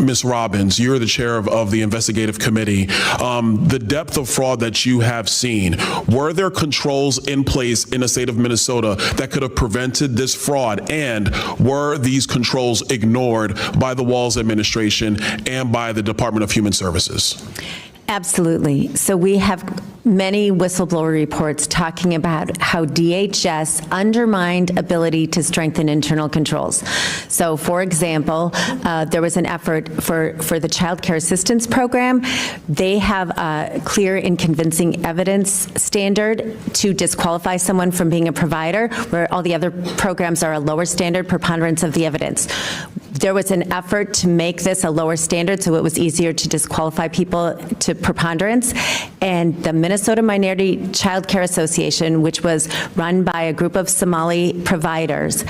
Ms. Robbins, you're the chair of the investigative committee. The depth of fraud that you have seen, were there controls in place in the state of Minnesota that could have prevented this fraud? And were these controls ignored by the Walz administration and by the Department of Human Services? Absolutely. So we have many whistleblower reports talking about how DHS undermined ability to strengthen internal controls. So, for example, there was an effort for the Child Care Assistance Program. They have a clear and convincing evidence standard to disqualify someone from being a provider, where all the other programs are a lower standard, preponderance of the evidence. There was an effort to make this a lower standard so it was easier to disqualify people to preponderance, and the Minnesota Minority Child Care Association, which was run by a group of Somali providers,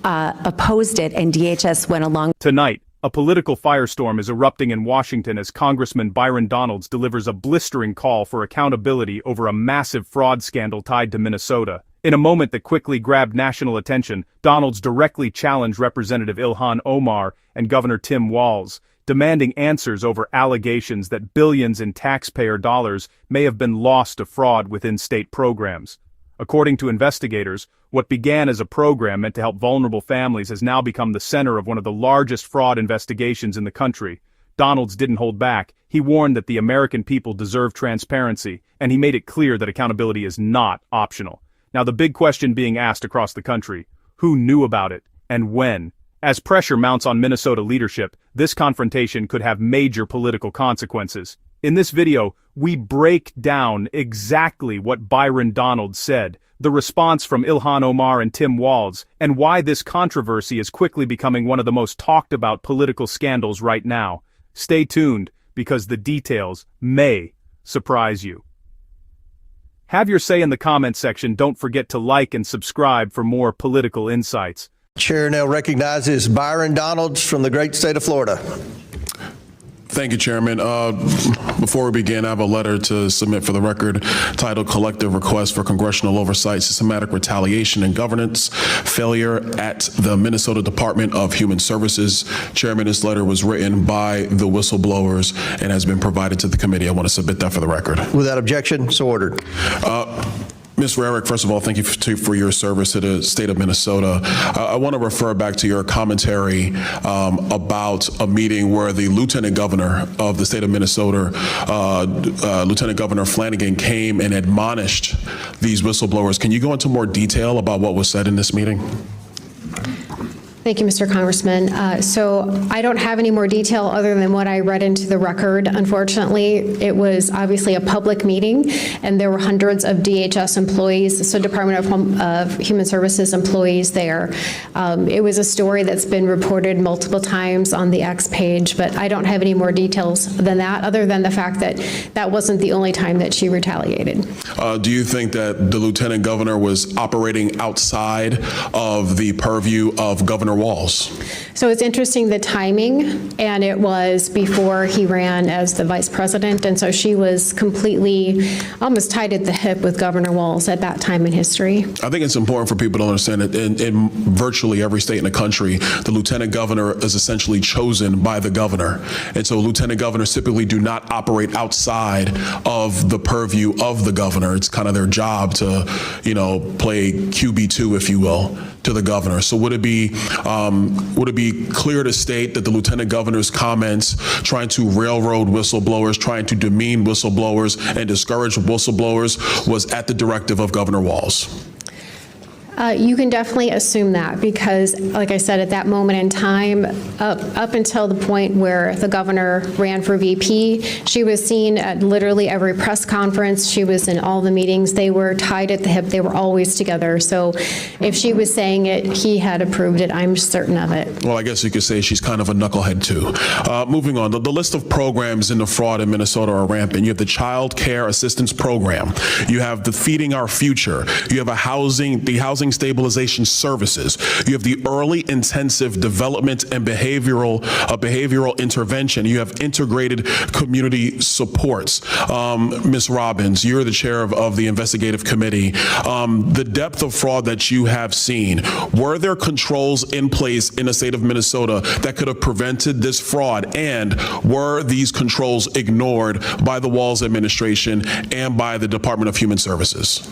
opposed it, and DHS went along. Tonight, a political firestorm is erupting in Washington as Congressman Byron delivers a blistering call for accountability over a massive fraud scandal tied to Minnesota. In a moment that quickly grabbed national attention, Donalds directly challenged Representative ILHAN OMAR and Governor Tim Walz, demanding answers over allegations that billions in taxpayer dollars may have been lost to fraud within state programs. According to investigators, what began as a program meant to help vulnerable families has now become the center of one of the largest fraud investigations in the country. Donalds didn't hold back. He warned that the American people deserve transparency, and he made it clear that accountability is not optional. Now, the big question being asked across the country: who knew about it, and when? As pressure mounts on Minnesota leadership, this confrontation could have major political consequences. In this video, we break down exactly what Byron Donalds said, the response from ILHAN OMAR and Tim Walz, and why this controversy is quickly becoming one of the most talked about political scandals right now. Stay tuned, because the details may surprise you. Have your say in the comments section. Don't forget to like and subscribe for more political insights. Chair now recognizes Byron Donalds from the great state of Florida. Thank you, Chairman. Before we begin, I have a letter to submit for the record titled Collective Request for Congressional Oversight, Systematic Retaliation and Governance Failure at the Minnesota Department of Human Services. Chairman, this letter was written by the whistleblowers and has been provided to the committee. I want to submit that for the record. Without objection, so ordered. Ms. Rarick, first of all, thank you for your service to the state of Minnesota. I want to refer back to your commentary about a meeting where the Lieutenant Governor of the state of Minnesota, Lieutenant Governor Flanagan, came and admonished these whistleblowers. Can you go into more detail about what was said in this meeting? Thank you, Mr. Congressman. So I don't have any more detail other than what I read into the record. Unfortunately, it was obviously a public meeting, and there were hundreds of DHS employees, so Department of Human Services employees there. It was a story that's been reported multiple times on the X page, but I don't have any more details than that, other than the fact that that wasn't the only time that she retaliated. Do you think that the Lieutenant Governor was operating outside of the purview of Governor Walz? So it's interesting, the timing, and it was before he ran as the vice president, and so she was completely almost tied at the hip with Governor Walz at that time in history. I think it's important for people to understand that in virtually every state in the country, the Lieutenant Governor is essentially chosen by the governor, and so Lieutenant Governors typically do not operate outside of the purview of the governor. It's kind of their job to, play QB2, if you will, to the governor. So would it be clear to state that the Lieutenant Governor's comments trying to railroad whistleblowers, trying to demean whistleblowers and discourage whistleblowers was at the directive of Governor Walz? You can definitely assume that, because, like I said, at that moment in time, up until the point where the governor ran for VP, she was seen at literally every press conference. She was in all the meetings. They were tied at the hip. They were always together. So if she was saying it, he had approved it. I'm certain of it. Well, I guess you could say she's kind of a knucklehead, too. Moving on, the list of programs in the fraud in Minnesota are rampant. You have the Child Care Assistance Program. You have the Feeding Our Future. You have the housing housing stabilization services. You have the early intensive development and behavioral intervention. You have integrated community supports. Ms. Robbins, you're the chair of the investigative committee. The depth of fraud that you have seen, were there controls in place in the state of Minnesota that could have prevented this fraud? And were these controls ignored by the Walz administration and by the Department of Human Services?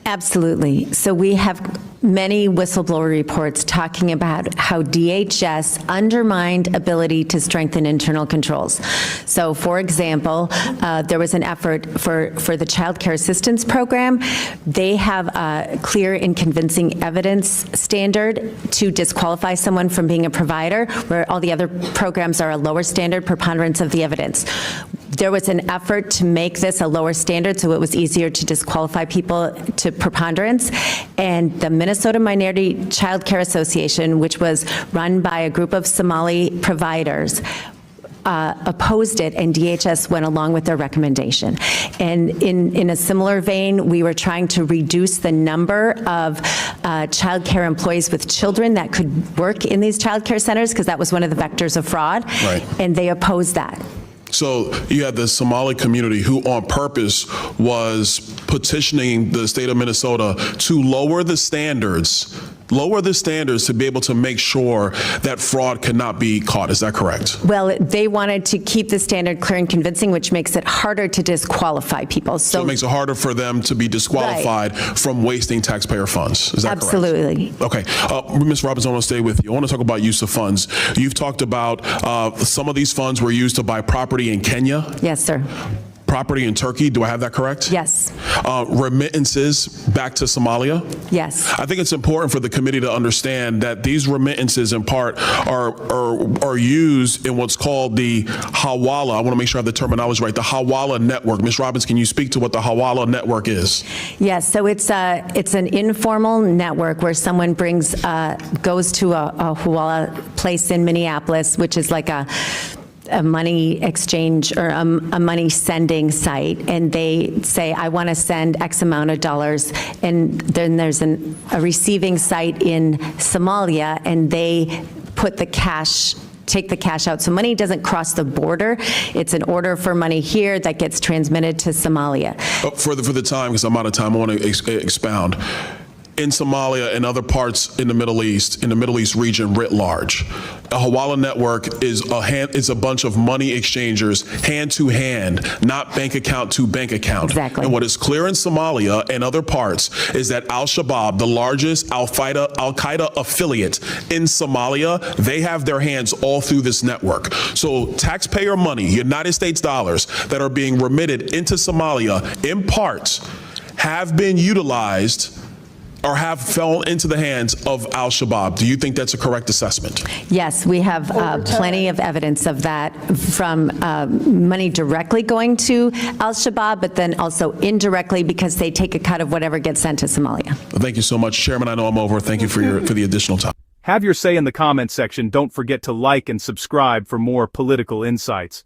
Absolutely. So we have many whistleblower reports talking about how DHS undermined ability to strengthen internal controls. So, for example, there was an effort for the Child Care Assistance Program. They have a clear and convincing evidence standard to disqualify someone from being a provider, where all the other programs are a lower standard, preponderance of the evidence. There was an effort to make this a lower standard so it was easier to disqualify people to preponderance, and the Minnesota Minority Child Care Association, which was run by a group of Somali providers, opposed it, and DHS went along with their recommendation. And in a similar vein, we were trying to reduce the number of child care employees with children that could work in these child care centers, because that was one of the vectors of fraud, Right. And they opposed that. So you had the Somali community who on purpose was petitioning the state of Minnesota to lower the standards to be able to make sure that fraud cannot be caught. Is that correct? Well, they wanted to keep the standard clear and convincing, which makes it harder to disqualify people. So it makes it harder for them to be disqualified from wasting taxpayer funds. Is that Absolutely. correct? Okay. Ms. Robbins, I want to stay with you. I want to talk about use of funds. You've talked about some of these funds were used to buy property in Kenya. Yes, sir. Property in Turkey. Do I have that correct? Yes. Remittances back to Somalia. Yes. I think it's important for the committee to understand that these remittances in part are used in what's called the Hawala. I want to make sure I have the terminology right. The Hawala network. Ms. Robbins, can you speak to what the Hawala network is? Yes. So it's an informal network where someone goes to a Hawala place in Minneapolis, which is like a money exchange or a money sending site, and they say, I want to send X amount of dollars, and then there's a receiving site in Somalia, and they put take the cash out. So money doesn't cross the border. It's an order for money here that gets transmitted to Somalia. For the time, because I'm out of time, I want to expound. In Somalia and other parts in the Middle East region writ large, a Hawala network is a bunch of money exchangers, hand to hand, not bank account to bank account. Exactly. And what is clear in Somalia and other parts is that Al-Shabaab, the largest Al-Qaeda affiliate in Somalia, they have their hands all through this network. So taxpayer money, United States dollars, that are being remitted into Somalia, in part, have been utilized or have fallen into the hands of Al-Shabaab. Do you think that's a correct assessment? Yes, we have plenty of evidence of that, from money directly going to Al-Shabaab, but then also indirectly because they take a cut of whatever gets sent to Somalia. Thank you so much, Chairman. I know I'm over. Thank you for the additional time. Have your say in the comments section. Don't forget to like and subscribe for more political insights.